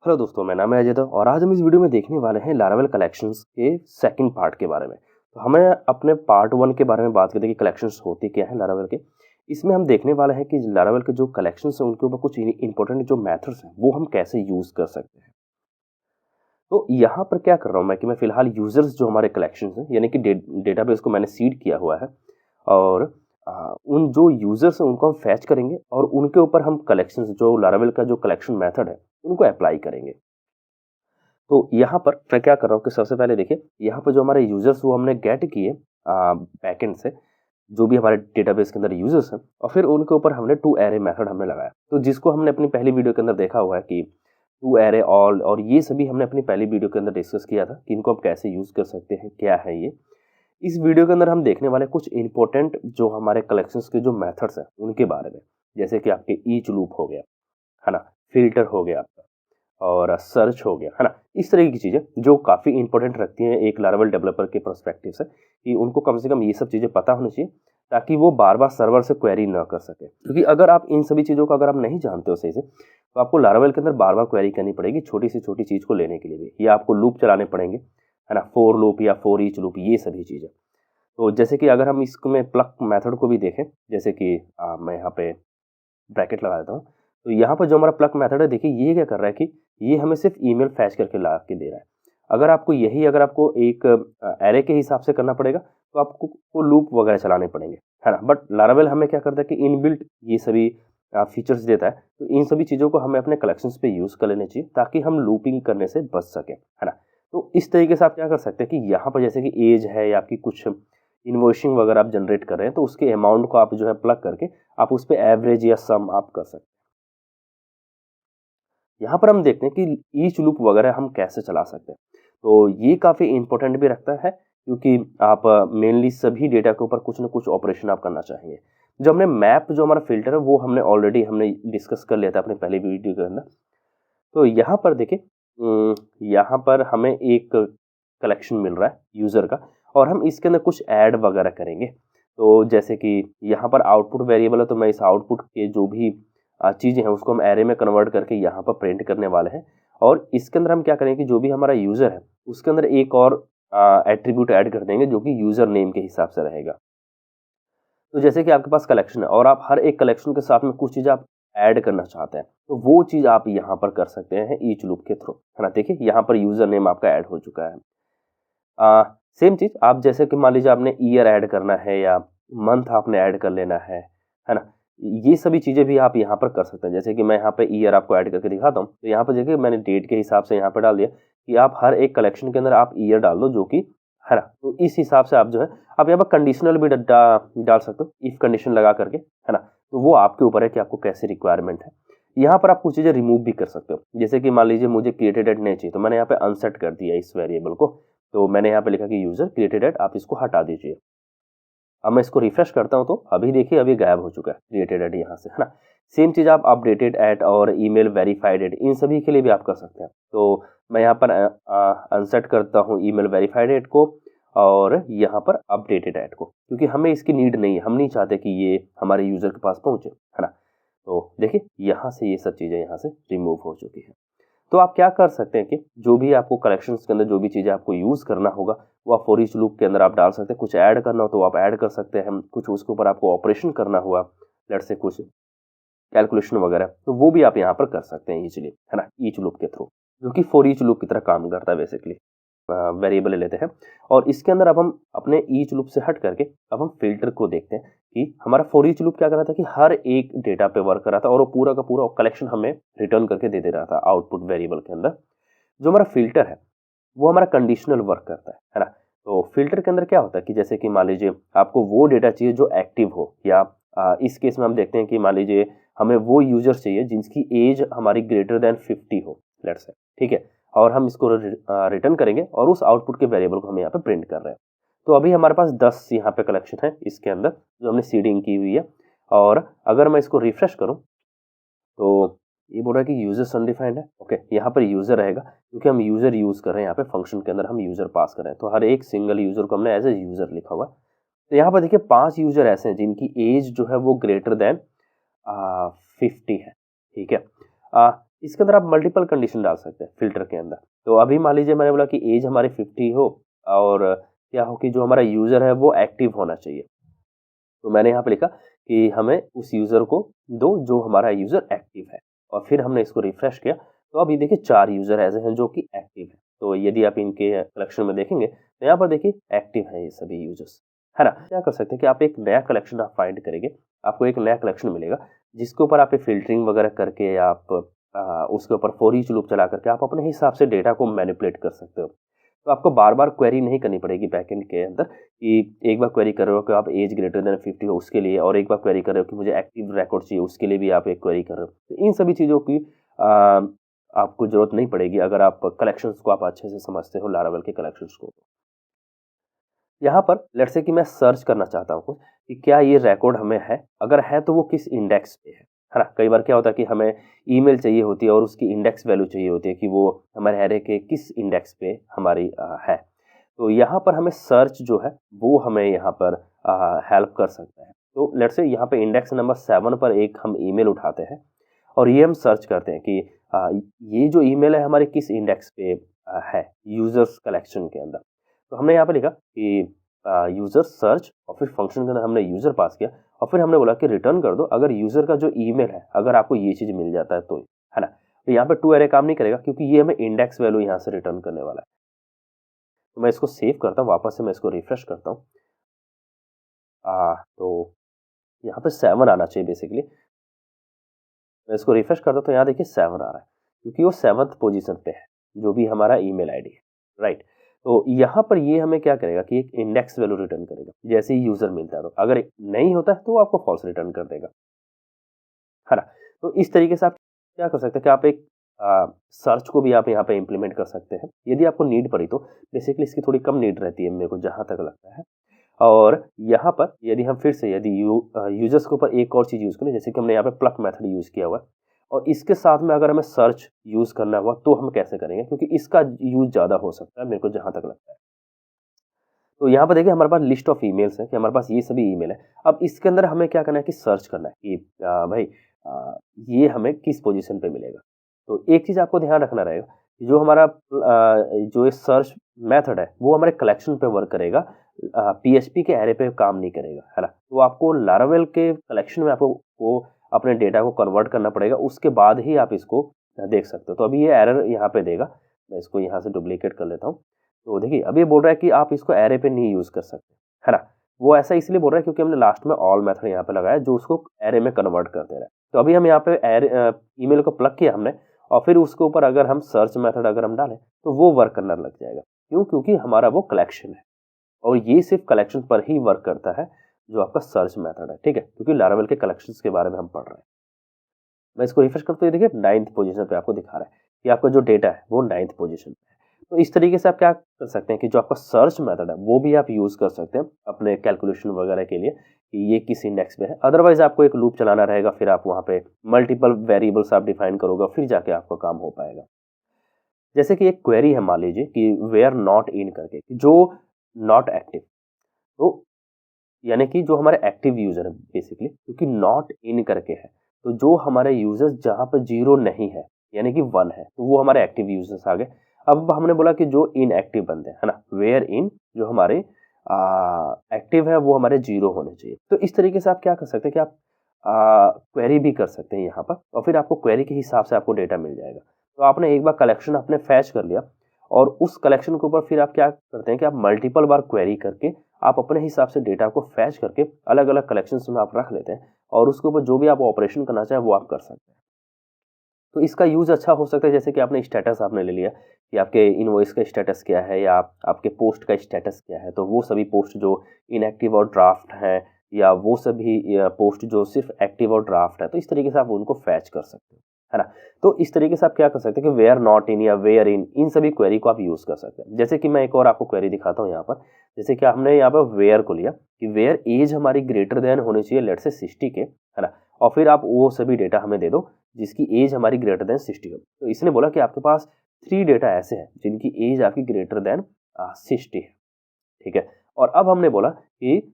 Hello दोस्तों, मेरा नाम है अजय और आज हम इस वीडियो में देखने वाले हैं लारावेल कलेक्शंस के सेकंड पार्ट के बारे में। तो हमें अपने पार्ट 1 के बारे में बात करते हैं कि कलेक्शंस होते क्या हैं लारावेल के। इसमें हम देखने वाले हैं कि लारावेल के जो कलेक्शंस हैं उनके ऊपर कुछ इंपॉर्टेंट जो मेथड्स हैं वो हम कैसे यूज़ कर सकते हैं। तो यहाँ पर क्या कर रहा हूँ मैं कि मैं फ़िलहाल यूज़र्स जो हमारे कलेक्शंस हैं यानी कि डेटाबेस को मैंने सीड किया हुआ है और उन जो यूज़र्स हैं उनको हम फैच करेंगे और उनके ऊपर हम कलेक्शंस जो लारावेल का जो कलेक्शन मेथड है उनको अप्लाई करेंगे। तो यहाँ पर मैं क्या कर रहा हूँ कि सबसे पहले देखिए यहाँ पर जो हमारे यूजर्स वो हमने गेट किए बैकएंड से, जो भी हमारे डेटाबेस के अंदर यूजर्स हैं, और फिर उनके ऊपर हमने टू एरे मेथड हमने लगाया। तो जिसको हमने अपनी पहली वीडियो के अंदर देखा हुआ है कि टू एरे ऑल, और ये सभी हमने अपनी पहली वीडियो के अंदर डिस्कस किया था कि इनको हम कैसे यूज कर सकते हैं, क्या है ये। इस वीडियो के अंदर हम देखने वाले कुछ इंपॉर्टेंट जो हमारे कलेक्शंस के जो मेथड्स हैं उनके बारे में, जैसे कि आपके ईच लूप हो गया, है ना, फिल्टर हो गया आपका, और सर्च हो गया, है ना। इस तरह की चीज़ें जो काफ़ी इंपॉर्टेंट रखती हैं एक लारावेल डेवलपर के पर्सपेक्टिव से, कि उनको कम से कम ये सब चीज़ें पता होनी चाहिए ताकि वो बार बार सर्वर से क्वेरी ना कर सके। क्योंकि अगर आप इन सभी चीज़ों को अगर आप नहीं जानते हो सही से, तो आपको लारावेल के अंदर बार बार क्वेरी करनी पड़ेगी छोटी से छोटी चीज़ को लेने के लिए भी, या आपको लूप चलाने पड़ेंगे, है ना, फोर लूप या फोर ईच लूप, ये सभी चीज़ें। तो जैसे कि अगर हम इसमें प्लग मेथड को भी देखें, जैसे कि मैं यहाँ पे ब्रैकेट लगा देता हूँ। तो यहाँ पर जो हमारा प्लग मेथड है, देखिए ये क्या कर रहा है कि ये हमें सिर्फ ईमेल फैच करके ला के दे रहा है। अगर आपको एक एरे के हिसाब से करना पड़ेगा तो आपको को लूप वगैरह चलाने पड़ेंगे, है ना। बट लारावेल हमें क्या करता है कि इनबिल्ट ये सभी फीचर्स देता है। तो इन सभी चीज़ों को हमें अपने कलेक्शंस पे यूज़ कर लेने चाहिए ताकि हम लूपिंग करने से बच सकें, है ना। तो इस तरीके से आप क्या कर सकते हैं कि यहाँ पर जैसे कि एज है या आपकी कुछ इन्वॉइसिंग वगैरह आप जनरेट कर रहे हैं, तो उसके अमाउंट को आप जो है प्लग करके आप उस पे एवरेज या सम आप कर सकते हैं। यहाँ पर हम देखते हैं कि ईच लूप वगैरह हम कैसे चला सकते हैं। तो ये काफ़ी इंपॉर्टेंट भी रखता है क्योंकि आप मेनली सभी डेटा के ऊपर कुछ ना कुछ ऑपरेशन आप करना चाहेंगे। जो हमने मैप जो हमारा फिल्टर है वो हमने ऑलरेडी हमने डिस्कस कर लिया था अपने पहले वीडियो के अंदर। तो यहाँ पर देखिए यहाँ पर हमें एक कलेक्शन मिल रहा है यूज़र का, और हम इसके अंदर कुछ ऐड वगैरह करेंगे। तो जैसे कि यहाँ पर आउटपुट वेरिएबल है, तो मैं इस आउटपुट के जो भी चीज़ें हैं उसको हम एरे में कन्वर्ट करके यहाँ पर प्रिंट करने वाले हैं। और इसके अंदर हम क्या करेंगे कि जो भी हमारा यूज़र है उसके अंदर एक और एट्रीब्यूट ऐड कर देंगे जो कि यूज़र नेम के हिसाब से रहेगा। तो जैसे कि आपके पास कलेक्शन है और आप हर एक कलेक्शन के साथ में कुछ चीज़ आप ऐड करना चाहते हैं, तो वो चीज़ आप यहाँ पर कर सकते हैं ईच लूप के थ्रू, है ना। देखिए यहाँ पर यूज़र नेम आपका ऐड हो चुका है। सेम चीज़ आप जैसे कि मान लीजिए आपने ईयर ऐड करना है या मंथ आपने ऐड कर लेना है ना। ये सभी चीज़ें भी आप यहाँ पर कर सकते हैं। जैसे कि मैं यहाँ पे ईयर आपको ऐड करके दिखाता हूँ। तो यहाँ पर देखिए मैंने डेट के हिसाब से यहाँ पे डाल दिया कि आप हर एक कलेक्शन के अंदर आप ईयर डाल दो, जो कि है ना। तो इस हिसाब से आप जो है आप यहाँ पर कंडीशनल भी डाल सकते हो, इफ कंडीशन लगा करके, है ना। तो वो आपके ऊपर है कि आपको कैसी रिक्वायरमेंट है। यहाँ पर आप कुछ चीज़ें रिमूव भी कर सकते हो। जैसे कि मान लीजिए मुझे क्रिएटेड एट नहीं चाहिए, तो मैंने यहाँ पे अनसेट कर दिया इस वेरिएबल को। तो मैंने यहाँ पे लिखा कि यूजर क्रिएटेड एट, आप इसको हटा दीजिए। अब मैं इसको रिफ्रेश करता हूँ तो अभी देखिए अभी गायब हो चुका है क्रिएटेड एट यहाँ से, है ना। सेम चीज़ आप अपडेटेड एट और ईमेल वेरीफाइड एट, इन सभी के लिए भी आप कर सकते हैं। तो मैं यहाँ पर अनसेट करता हूँ ईमेल वेरीफाइड एट को और यहाँ पर अपडेटेड एट को, क्योंकि हमें इसकी नीड नहीं है, हम नहीं चाहते कि ये हमारे यूजर के पास पहुँचे, है ना। तो देखिए यहाँ से ये सब चीज़ें यहाँ से रिमूव हो चुकी है। तो आप क्या कर सकते हैं कि जो भी आपको कलेक्शंस के अंदर जो भी चीज़ें आपको यूज़ करना होगा वो आप फॉर ईच लूप के अंदर आप डाल सकते हैं। कुछ ऐड करना हो तो आप ऐड कर सकते हैं, कुछ उसके ऊपर आपको ऑपरेशन करना हुआ, लेट्स से कुछ कैलकुलेशन वगैरह, तो वो भी आप यहाँ पर कर सकते हैं इजीली, है ना, ईच लूप के थ्रू, जो कि फॉर ईच लूप की तरह काम करता है बेसिकली। वेरिएबल ले लेते हैं और इसके अंदर अब हम अपने ईच लूप से हट करके अब हम फिल्टर को देखते हैं कि हमारा फॉर ईच लूप क्या कर रहा था कि हर एक डेटा पे वर्क कर रहा था और वो पूरा का पूरा कलेक्शन हमें रिटर्न करके दे दे रहा था आउटपुट वेरिएबल के अंदर। जो हमारा फिल्टर है वो हमारा कंडीशनल वर्क करता है ना। तो फिल्टर के अंदर क्या होता है कि जैसे कि मान लीजिए आपको वो डेटा चाहिए जो एक्टिव हो, या इस केस में हम देखते हैं कि मान लीजिए हमें वो यूजर चाहिए जिसकी एज हमारी ग्रेटर देन 50 हो, लेट्स से, ठीक है। और हम इसको रिटर्न करेंगे और उस आउटपुट के वेरिएबल को हम यहाँ पे प्रिंट कर रहे हैं। तो अभी हमारे पास 10 यहाँ पे कलेक्शन है इसके अंदर जो हमने सीडिंग की हुई है। और अगर मैं इसको रिफ्रेश करूँ तो ये बोल रहा है कि यूजर्स अनडिफाइंड है। ओके, यहाँ पर यूजर रहेगा क्योंकि हम यूजर यूज कर रहे हैं, यहाँ पे फंक्शन के अंदर हम यूजर पास कर रहे हैं। तो हर एक सिंगल यूजर को हमने एज ए यूजर लिखा हुआ है। तो यहाँ पर देखिए 5 यूजर ऐसे हैं जिनकी एज जो है वो ग्रेटर देन 50 है, ठीक है। इसके अंदर आप मल्टीपल कंडीशन डाल सकते हैं फिल्टर के अंदर। तो अभी मान लीजिए मैंने बोला कि एज हमारी 50 हो और क्या हो कि जो हमारा यूज़र है वो एक्टिव होना चाहिए। तो मैंने यहाँ पे लिखा कि हमें उस यूज़र को दो जो हमारा यूज़र एक्टिव है, और फिर हमने इसको रिफ्रेश किया तो अब ये देखिए 4 यूज़र ऐसे हैं जो कि एक्टिव हैं। तो यदि आप इनके कलेक्शन में देखेंगे तो यहाँ पर देखिए एक्टिव हैं ये सभी यूज़र्स, है ना? क्या कर सकते हैं कि आप एक नया कलेक्शन आप फाइंड करेंगे, आपको एक नया कलेक्शन मिलेगा जिसके ऊपर आप फ़िल्टरिंग वगैरह करके आप उसके ऊपर फॉर ईच लूप चला करके आप अपने हिसाब से डेटा को मैनिपुलेट कर सकते हो। तो आपको बार-बार क्वेरी नहीं करनी पड़ेगी बैकएंड के अंदर कि एक बार क्वेरी कर रहे हो कि आप एज ग्रेटर देन 50 हो उसके लिए, और एक बार क्वेरी कर रहे हो कि मुझे एक्टिव रिकॉर्ड चाहिए उसके लिए भी आप एक क्वेरी कर रहे हो। तो इन सभी चीज़ों की आपको ज़रूरत नहीं पड़ेगी अगर आप कलेक्शंस को आप अच्छे से समझते हो लारावेल के कलेक्शंस को। यहाँ पर लेट्स से कि मैं सर्च करना चाहता हूँ कि क्या ये रिकॉर्ड हमें है, अगर है तो वो किस इंडेक्स पे है ना? कई बार क्या होता है कि हमें ईमेल चाहिए होती है और उसकी इंडेक्स वैल्यू चाहिए होती है कि वो हमारे एरे के किस इंडेक्स पे हमारी है। तो यहाँ पर हमें सर्च जो है वो हमें यहाँ पर हेल्प कर सकता है। तो लेट्स से यहाँ पे इंडेक्स नंबर 7 पर एक हम ईमेल उठाते हैं और ये हम सर्च करते हैं कि ये जो ईमेल है हमारे किस इंडेक्स पे है यूजर्स कलेक्शन के अंदर। तो हमने यहाँ पे लिखा कि यूजर सर्च और फिर फंक्शन के अंदर हमने यूजर पास किया और फिर हमने बोला कि रिटर्न कर दो अगर यूजर का जो ईमेल है अगर आपको ये चीज मिल जाता है तो ही, है ना? तो यहाँ पे टू एरे काम नहीं करेगा क्योंकि ये हमें इंडेक्स वैल्यू यहाँ से रिटर्न करने वाला है। तो मैं इसको सेव करता हूँ, वापस से मैं इसको रिफ्रेश करता हूँ। तो यहाँ पे 7 आना चाहिए बेसिकली। मैं इसको रिफ्रेश करता हूँ तो यहाँ देखिए 7 आ रहा है क्योंकि वो 7th पोजीशन पे है जो भी हमारा ईमेल आईडी है, राइट? तो यहाँ पर ये हमें क्या करेगा कि एक इंडेक्स वैल्यू रिटर्न करेगा जैसे ही यूजर मिलता है। तो अगर नहीं होता है तो वो आपको फॉल्स रिटर्न कर देगा, है ना? तो इस तरीके से आप क्या कर सकते हैं कि आप एक सर्च को भी आप यहाँ पे इम्प्लीमेंट कर सकते हैं यदि आपको नीड पड़ी तो। बेसिकली इसकी थोड़ी कम नीड रहती है मेरे को जहाँ तक लगता है। और यहाँ पर यदि हम फिर से यदि यूजर्स के ऊपर एक और चीज़ यूज़ करें जैसे कि हमने यहाँ पे प्लक मेथड यूज़ किया हुआ है और इसके साथ में अगर हमें सर्च यूज़ करना हुआ तो हम कैसे करेंगे, क्योंकि इसका यूज़ ज़्यादा हो सकता है मेरे को जहाँ तक लगता है। तो यहाँ पर देखिए हमारे पास लिस्ट ऑफ ईमेल्स है कि हमारे पास ये सभी ईमेल है। अब इसके अंदर हमें क्या करना है कि सर्च करना है कि भाई ये हमें किस पोजीशन पे मिलेगा। तो एक चीज़ आपको ध्यान रखना रहेगा कि जो हमारा जो ये सर्च मेथड है वो हमारे कलेक्शन पे वर्क करेगा, पीएचपी के एरे पे काम नहीं करेगा, है ना? तो आपको लारावेल के कलेक्शन में आपको को अपने डेटा को कन्वर्ट करना पड़ेगा, उसके बाद ही आप इसको देख सकते हो। तो अभी ये एरर यहाँ पे देगा, मैं इसको यहाँ से डुप्लीकेट कर लेता हूँ। तो देखिए अब ये बोल रहा है कि आप इसको एरे पे नहीं यूज़ कर सकते, है ना? वो ऐसा इसलिए बोल रहा है क्योंकि हमने लास्ट में ऑल मेथड यहाँ पे लगाया जो उसको एरे में कन्वर्ट कर दे रहा है। तो अभी हम यहाँ पे ईमेल को प्लग किया हमने और फिर उसके ऊपर अगर हम सर्च मेथड अगर हम डालें तो वो वर्क करना लग जाएगा। क्यों? क्योंकि हमारा वो कलेक्शन है और ये सिर्फ कलेक्शन पर ही वर्क करता है जो आपका सर्च मेथड है, ठीक है? क्योंकि लारावेल के कलेक्शंस के बारे में हम पढ़ रहे हैं। मैं इसको रिफ्रेश करता हूँ, ये देखिए 9th पोजीशन पे आपको दिखा रहा है कि आपका जो डेटा है वो 9th पोजीशन पे है। तो इस तरीके से आप क्या कर सकते हैं कि जो आपका सर्च मेथड है वो भी आप यूज़ कर सकते हैं अपने कैलकुलेशन वगैरह के लिए कि ये किस इंडेक्स पे है। अदरवाइज़ आपको एक लूप चलाना रहेगा, फिर आप वहाँ पे मल्टीपल वेरिएबल्स आप डिफाइन करोगे, फिर जाके आपका काम हो पाएगा। जैसे कि एक क्वेरी है मान लीजिए कि वेयर नॉट इन करके, जो नॉट एक्टिव, तो यानी कि जो हमारे एक्टिव यूज़र है बेसिकली, क्योंकि नॉट इन करके है, तो जो हमारे यूज़र्स जहाँ पे 0 नहीं है, यानी कि 1 है, तो वो हमारे एक्टिव यूज़र्स आ गए। अब हमने बोला कि जो इनएक्टिव बंदे हैं, है ना? वेयर इन जो हमारे एक्टिव है वो हमारे 0 होने चाहिए। तो इस तरीके से आप क्या कर सकते हैं कि आप क्वेरी भी कर सकते हैं यहाँ पर और फिर आपको क्वेरी के हिसाब से आपको डेटा मिल जाएगा। तो आपने एक बार कलेक्शन आपने फैच कर लिया और उस कलेक्शन के ऊपर फिर आप क्या करते हैं कि आप मल्टीपल बार क्वेरी करके आप अपने हिसाब से डेटा को फैच करके अलग-अलग कलेक्शंस में आप रख लेते हैं और उसके ऊपर जो भी आप ऑपरेशन करना चाहें वो आप कर सकते हैं। तो इसका यूज़ अच्छा हो सकता है जैसे कि आपने स्टेटस आपने ले लिया कि आपके इनवॉइस का स्टेटस क्या है या आपके पोस्ट का स्टेटस क्या है, तो वो सभी पोस्ट जो इनएक्टिव और ड्राफ्ट हैं या वो सभी पोस्ट जो सिर्फ एक्टिव और ड्राफ्ट है, तो इस तरीके से आप उनको फैच कर सकते हैं, है ना? तो इस तरीके से आप क्या कर सकते हैं कि वेयर नॉट इन या वेयर इन सभी क्वेरी को आप यूज़ कर सकते हैं। जैसे कि मैं एक और आपको क्वेरी दिखाता हूँ यहाँ पर। जैसे कि हमने यहाँ पर वेयर को लिया कि वेयर एज हमारी ग्रेटर देन होनी चाहिए लेट्स से 60 के, है ना? और फिर आप वो सभी डेटा हमें दे दो जिसकी एज हमारी ग्रेटर देन 60 हो। तो इसने बोला कि आपके पास 3 डेटा ऐसे हैं जिनकी एज आपकी ग्रेटर देन 60 है, ठीक है? और अब हमने बोला कि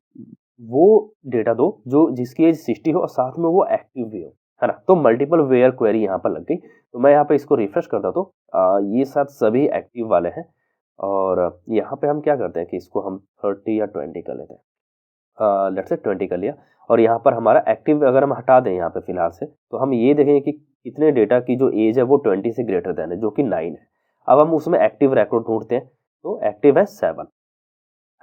वो डेटा दो जो जिसकी एज 60 हो और साथ में वो एक्टिव भी हो। है ना। तो मल्टीपल वेयर क्वेरी यहाँ पर लग गई। तो मैं यहाँ पे इसको रिफ्रेश करता तो ये साथ सभी एक्टिव वाले हैं और यहाँ पे हम क्या करते हैं कि इसको हम 30 या 20 कर लेते हैं। लेट्स से 20 कर लिया और यहाँ पर हमारा एक्टिव अगर हम हटा दें यहाँ पे फिलहाल से, तो हम ये देखेंगे कि कितने डेटा की जो एज है वो 20 से ग्रेटर देन है, जो कि 9 है। अब हम उसमें एक्टिव रिकॉर्ड ढूंढते हैं, तो एक्टिव है 7,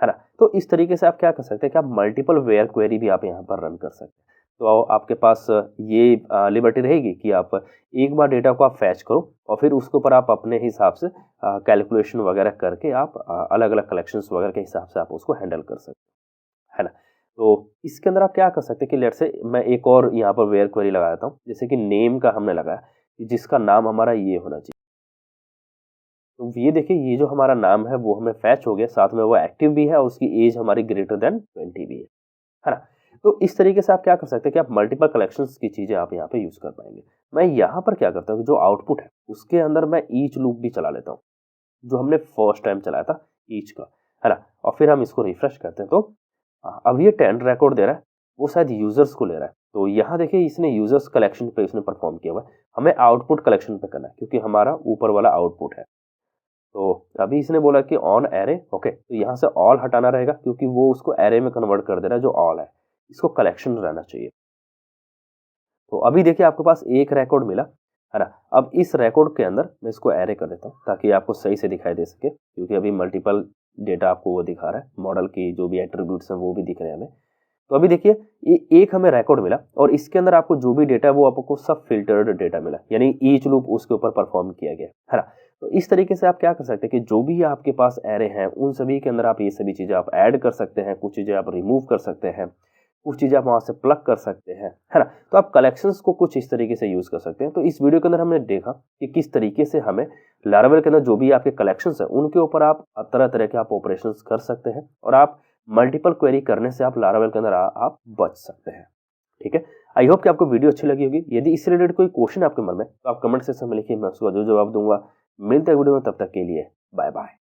है ना। तो इस तरीके से आप क्या कर सकते हैं कि आप मल्टीपल वेयर क्वेरी भी आप यहाँ पर रन कर सकते हैं। तो आपके पास ये लिबर्टी रहेगी कि आप एक बार डेटा को आप फैच करो और फिर उसके ऊपर आप अपने हिसाब से कैलकुलेशन वगैरह करके आप अलग अलग कलेक्शंस वगैरह के हिसाब से आप उसको हैंडल कर सकते हैं, है ना। तो इसके अंदर आप क्या कर सकते हैं कि लेट्स से मैं एक और यहाँ पर वेयर क्वेरी लगा देता हूँ, जैसे कि नेम का हमने लगाया कि जिसका नाम हमारा ये होना चाहिए। तो ये देखिए, ये जो हमारा नाम है वो हमें फैच हो गया, साथ में वो एक्टिव भी है और उसकी एज हमारी ग्रेटर देन 20 भी है ना। तो इस तरीके से आप क्या कर सकते हैं कि आप मल्टीपल कलेक्शंस की चीज़ें आप यहाँ पे यूज़ कर पाएंगे। मैं यहाँ पर क्या करता हूँ कि जो आउटपुट है उसके अंदर मैं ईच लूप भी चला लेता हूँ, जो हमने फर्स्ट टाइम चलाया था ईच का, है ना। और फिर हम इसको रिफ्रेश करते हैं तो अब ये 10 रिकॉर्ड दे रहा है, वो शायद यूजर्स को ले रहा है। तो यहाँ देखिए इसने यूजर्स कलेक्शन पे इसने परफॉर्म किया हुआ है, हमें आउटपुट कलेक्शन पे करना है क्योंकि हमारा ऊपर वाला आउटपुट है। तो अभी इसने बोला कि ऑन एरे, ओके, तो यहाँ से ऑल हटाना रहेगा क्योंकि वो उसको एरे में कन्वर्ट कर दे रहा है जो ऑल है, इसको कलेक्शन रहना चाहिए। तो अभी देखिए आपके पास एक रिकॉर्ड मिला, है ना। अब इस रिकॉर्ड के अंदर मैं इसको एरे कर देता हूँ ताकि आपको सही से दिखाई दे सके, क्योंकि अभी मल्टीपल डेटा आपको वो दिखा रहा है, मॉडल की जो भी एट्रीब्यूट्स हैं वो भी दिख रहे हैं हमें। तो अभी देखिए ये एक हमें रिकॉर्ड मिला और इसके अंदर आपको जो भी डेटा है वो आपको सब फिल्टर्ड डेटा मिला, यानी ईच लूप उसके ऊपर परफॉर्म किया गया, है ना। तो इस तरीके से आप क्या कर सकते हैं कि जो भी आपके पास एरे हैं उन सभी के अंदर आप ये सभी चीज़ें आप ऐड कर सकते हैं, कुछ चीज़ें आप रिमूव कर सकते हैं, कुछ चीज़ें आप वहाँ से प्लग कर सकते हैं, है ना। तो आप कलेक्शंस को कुछ इस तरीके से यूज़ कर सकते हैं। तो इस वीडियो के अंदर हमने देखा कि किस तरीके से हमें लारावेल के अंदर जो भी आपके कलेक्शंस हैं उनके ऊपर आप तरह तरह के आप ऑपरेशंस कर सकते हैं और आप मल्टीपल क्वेरी करने से आप लारावेल के अंदर आप बच सकते हैं। ठीक है, आई होप कि आपको वीडियो अच्छी लगी होगी। यदि इससे रिलेटेड कोई क्वेश्चन आपके मन में तो आप कमेंट सेक्शन में लिखिए, मैं उसका जो जवाब दूंगा। मिलते हैं वीडियो में, तब तक के लिए बाय बाय।